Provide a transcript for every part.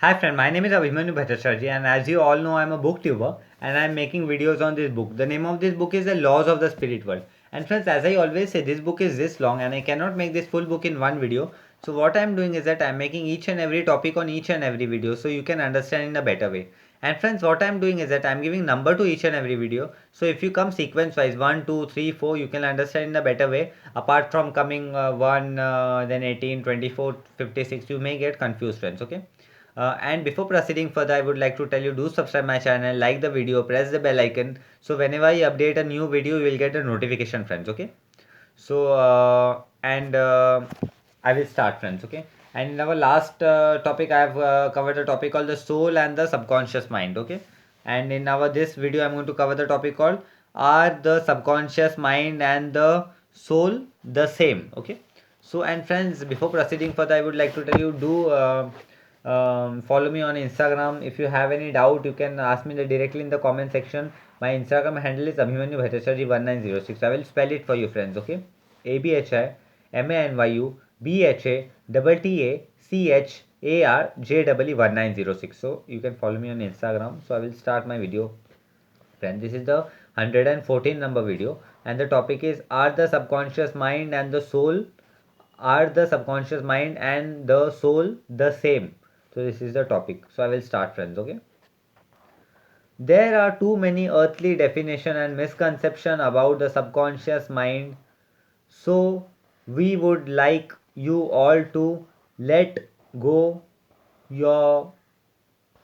Hi friend, my name is Abhimanyu Bhattacharjee and as you all know I am a booktuber and I am making videos on this book. The name of this book is The Laws of the Spirit World. And friends, as I always say, this book is this long and I cannot make this full book in one video. So what I am doing is that I am making each and every topic on each and every video so you can understand in a better way. And friends, what I am doing is that I am giving number to each and every video. So if you come sequence wise 1, 2, 3, 4, you can understand in a better way. Apart from coming 1, then 18, 24, 56, you may get confused friends, okay? And before proceeding further, I would like to tell you do subscribe my channel, like the video, press the bell icon. So whenever I update a new video, you will get a notification, friends. Okay. So and I will start, friends. Okay. And in our last topic, I have covered a topic called the soul and the subconscious mind. Okay. And in our this video, I'm going to cover the topic called are the subconscious mind and the soul the same? Okay. So and friends, before proceeding further, I would like to tell you do. Follow me on Instagram. If you have any doubt, you can ask me directly in the comment section. My Instagram handle is Abhimanyu Bhattacharjee 1906. I will spell it for you, friends. Okay, ABHIMANYU BHATTACHAR 1906. So you can follow me on Instagram. So I will start my video, friends. This is the 114 number video, and the topic is are the subconscious mind and the soul the same? So this is the topic. So I will start, friends. Okay. There are too many earthly definition and misconception about the subconscious mind. So we would like you all to let go your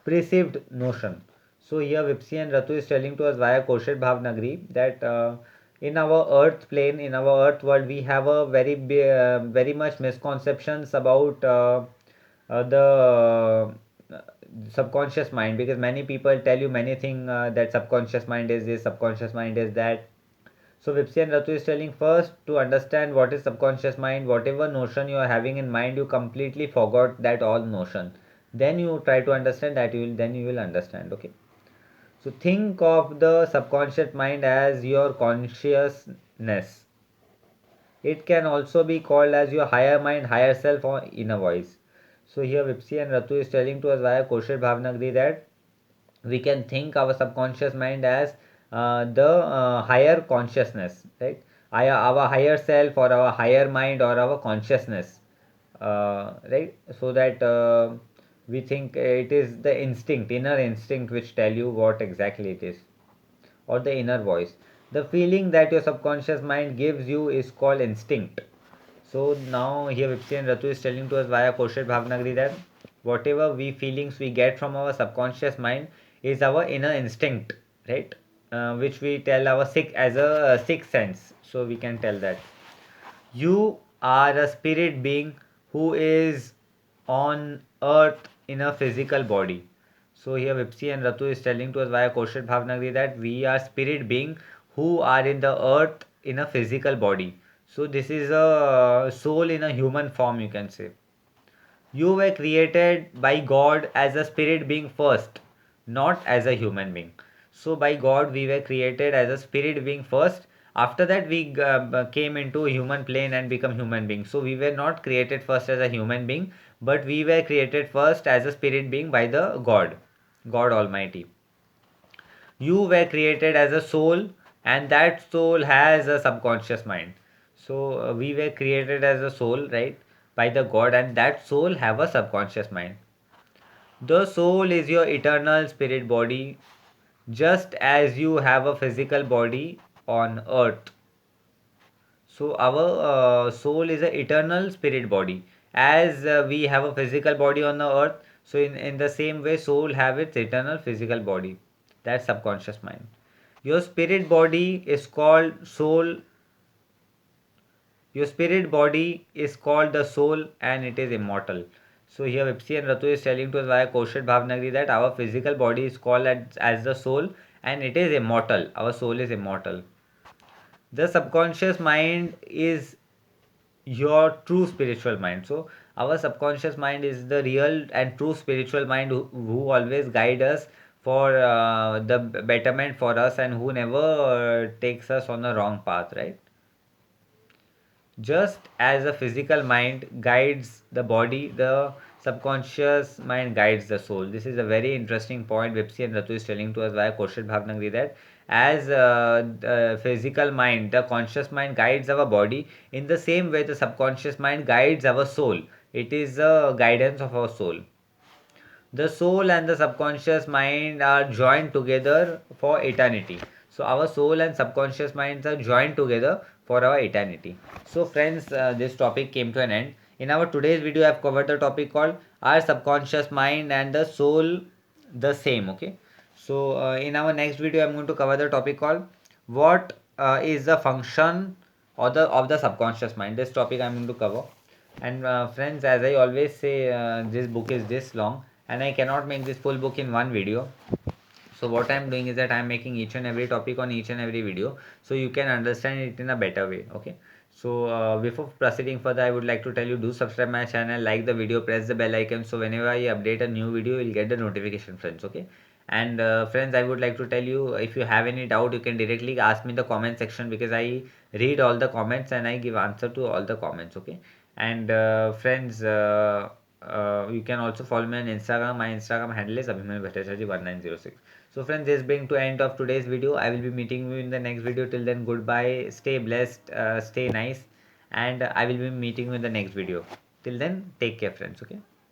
perceived notion. So here Vipsi and Ratu is telling to us via Koshet Bhavnagri that in our earth plane, in our earth world, we have a very much misconceptions about the subconscious mind, because many people tell you many things that subconscious mind is this, subconscious mind is that. So Vipsi and Ratu is telling first to understand what is subconscious mind. Whatever notion you are having in mind, you completely forgot that all notion. Then you try to understand that you will understand. Okay. So think of the subconscious mind as your consciousness. It can also be called as your higher mind, higher self, or inner voice. So here Vipsi and Ratu is telling to us via Kosher Bhavnagri that we can think our subconscious mind as the higher consciousness, right? Our higher self or our higher mind or our consciousness, right? So that we think it is the instinct, inner instinct, which tell you what exactly it is, or the inner voice. The feeling that your subconscious mind gives you is called instinct. So now here Vipsi and Ratu is telling to us via Kosher Bhavnagri that whatever we feelings we get from our subconscious mind is our inner instinct, right? Which we tell our sixth sense. So we can tell that you are a spirit being who is on earth in a physical body. So here Vipsi and Ratu is telling to us via Kosher Bhavnagri that we are spirit being who are in the earth in a physical body. So this is a soul in a human form, you can say. You were created by God as a spirit being first, not as a human being. So by God we were created as a spirit being first. After that we came into human plane and become human beings. So we were not created first as a human being, but we were created first as a spirit being by the God Almighty. You were created as a soul, and that soul has a subconscious mind. So we were created as a soul, right, by the God, and that soul have a subconscious mind. The soul is your eternal spirit body, just as you have a physical body on earth. So our soul is an eternal spirit body, as we have a physical body on the earth. So in the same way soul have its eternal physical body. That's subconscious mind. Your spirit body is called soul. Your spirit body is called the soul and it is immortal. So here Vipsi and Ratu is telling to us via Koshet Bhavnagri that our physical body is called as the soul and it is immortal. Our soul is immortal. The subconscious mind is your true spiritual mind. So our subconscious mind is the real and true spiritual mind who always guide us for the betterment for us, and who never takes us on the wrong path, right? Just as a physical mind guides the body, the subconscious mind guides the soul. This is a very interesting point Vipsi and Ratu is telling to us via Kaushal Bhavnagri, that as the physical mind, the conscious mind guides our body, in the same way the subconscious mind guides our soul. It is the guidance of our soul. The soul and the subconscious mind are joined together for eternity. So our soul and subconscious minds are joined together for our eternity. So friends, this topic came to an end. In our today's video, I have covered the topic called Are Subconscious Mind and the Soul the Same? Okay. So in our next video, I'm going to cover the topic called What is the function of the subconscious mind? This topic I'm going to cover. And friends, as I always say, this book is this long and I cannot make this full book in one video. So what I'm doing is that I'm making each and every topic on each and every video, so you can understand it in a better way. Okay. So before proceeding further, I would like to tell you, do subscribe my channel, like the video, press the bell icon, so whenever I update a new video, you'll get the notification, friends. Okay. And friends, I would like to tell you, if you have any doubt, you can directly ask me in the comment section, because I read all the comments and I give answer to all the comments. Okay. And friends, you can also follow me on Instagram. My Instagram handle is Abhimanyu Bhattacharya 1906. So friends, this brings to end of today's video. I will be meeting you in the next video. Till then, goodbye. Stay blessed. Stay nice. And I will be meeting you in the next video. Till then, take care, friends. Okay.